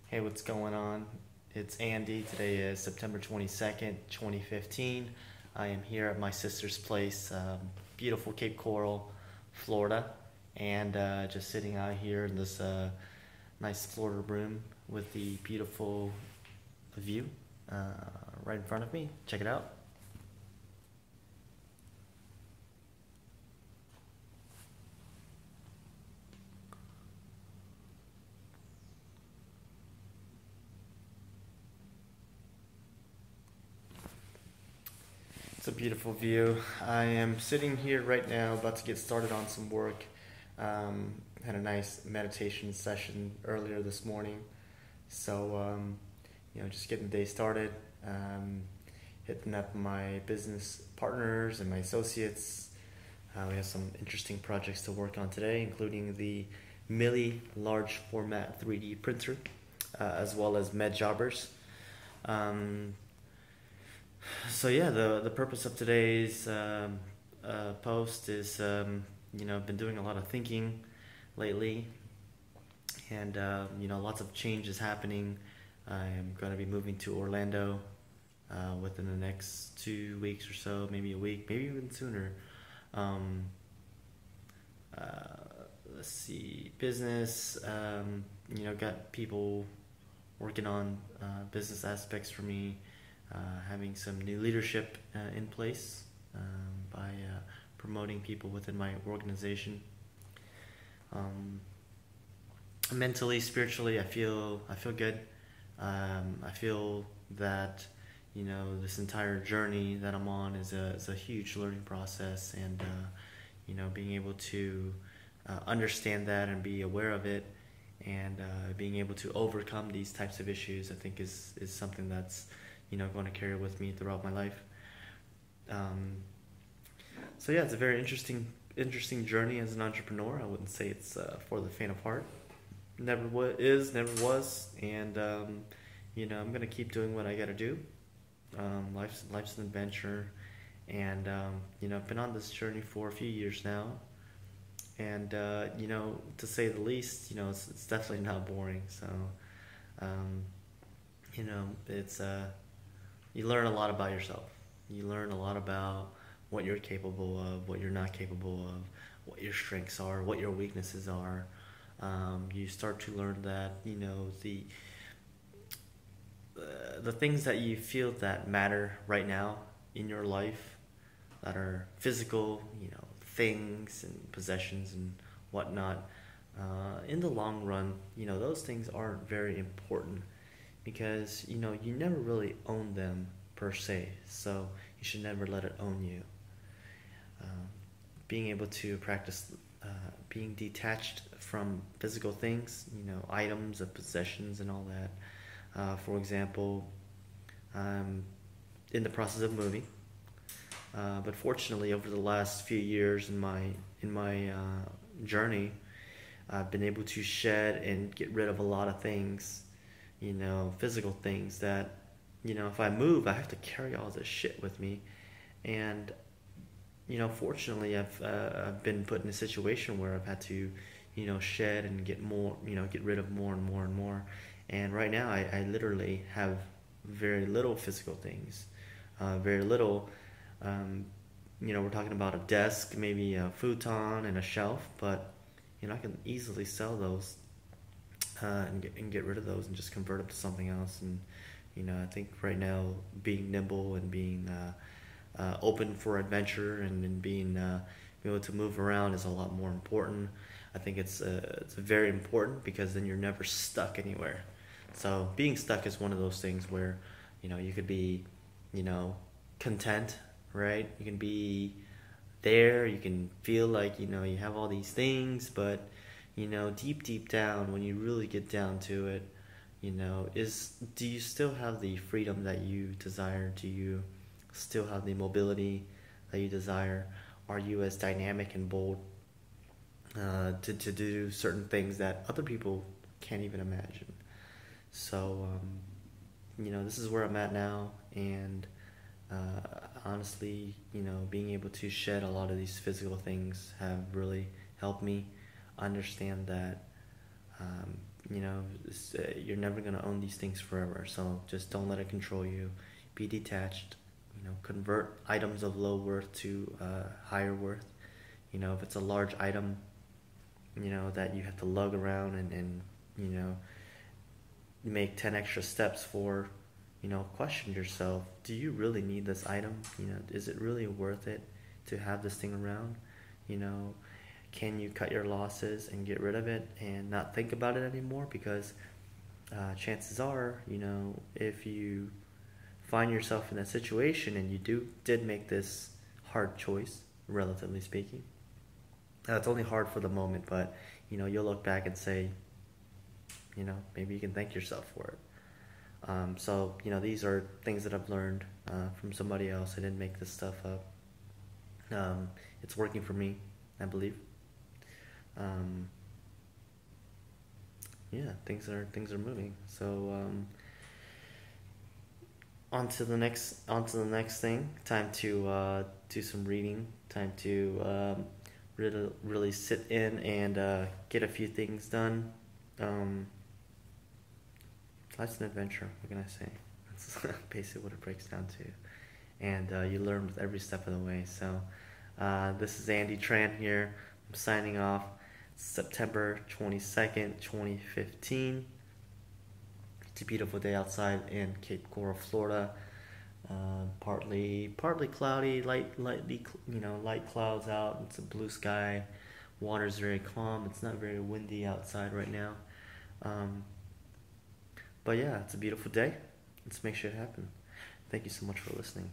Hey, what's going on? It's Andy. Today is September 22nd, 2015. I am here at my sister's place, beautiful Cape Coral, Florida, and just sitting out here in this nice Florida room with the beautiful view uh, right in front of me. Check it out. It's a beautiful view. I am sitting here right now, about to get started on some work. Had a nice meditation session earlier this morning, so just getting the day started. Hitting up my business partners and my associates. We have some interesting projects to work on today, including the Milli large format 3D printer, as well as med jobbers. Um, So yeah, the purpose of today's post is I've been doing a lot of thinking lately, and lots of changes happening. I'm going to be moving to Orlando within the next 2 weeks or so, maybe a week, maybe even sooner. Um, let's see, business. Got people working on business aspects for me, having some new leadership in place by promoting people within my organization. Um, Mentally, spiritually, I feel good. I feel that this entire journey that I'm on is a huge learning process, and being able to understand that and be aware of it, and being able to overcome these types of issues, I think is something that's going to carry with me throughout my life. Um, so yeah, it's a very interesting journey as an entrepreneur. I wouldn't say it's for the faint of heart. Never was, and I'm gonna keep doing what I gotta do. Life's an adventure, and I've been on this journey for a few years now, and to say the least, it's definitely not boring. So, um, it's you learn a lot about yourself. You learn a lot about what you're capable of, what you're not capable of, what your strengths are, what your weaknesses are. You start to learn that the things that you feel that matter right now in your life, that are physical, things and possessions and whatnot. In the long run, those things aren't very important because you never really own them per se. So you should never let it own you. Um, Being able to practice being detached from physical things, items of possessions and all that. For example, I'm in the process of moving, but fortunately, over the last few years in my journey, I've been able to shed and get rid of a lot of things, physical things that, if I move, I have to carry all this shit with me. And, fortunately, I've been put in a situation where I've had to, shed and get more, get rid of more and more and more. And right now, I literally have very little physical things, very little. Um, we're talking about a desk, maybe a futon and a shelf, but I can easily sell those and get rid of those and just convert them to something else. And I think right now being nimble and being open for adventure and being able to move around is a lot more important. I think it's very important because then you're never stuck anywhere. So being stuck is one of those things where you could be you know content, right? You can be there, you can feel like you have all these things, but deep down, when you really get down to it, is do you still have the freedom that you desire? Do you still have the mobility that you desire? Are you as dynamic and bold to do certain things that other people can't even imagine? So this is where I'm at now, and honestly, being able to shed a lot of these physical things have really helped me understand that you're never gonna own these things forever. So just don't let it control you. Be detached. Convert items of low worth to higher worth. If it's a large item, that you have to lug around and you know make 10 extra steps for, question yourself, do you really need this item? Is it really worth it to have this thing around? you know can you cut your losses and get rid of it and not think about it anymore? Because chances are, if you find yourself in that situation and you did make this hard choice, relatively speaking, it's only hard for the moment, but you'll look back and say, maybe you can thank yourself for it. So these are things that I've learned from somebody else. I didn't make this stuff up. It's working for me, I believe. Um, yeah, things are moving. So on to the next thing. Time to do some reading. Time to really sit in and get a few things done. Um, Life's an adventure. What can I say? That's basically what it breaks down to. And you learn with every step of the way. So this is Andy Tran here. I'm signing off. September 22nd, 2015. It's a beautiful day outside in Cape Coral, Florida. Partly cloudy, light clouds out. It's a blue sky. Water's very calm. It's not very windy outside right now. Um, but yeah, it's a beautiful day. Let's make sure it happen. Thank you so much for listening.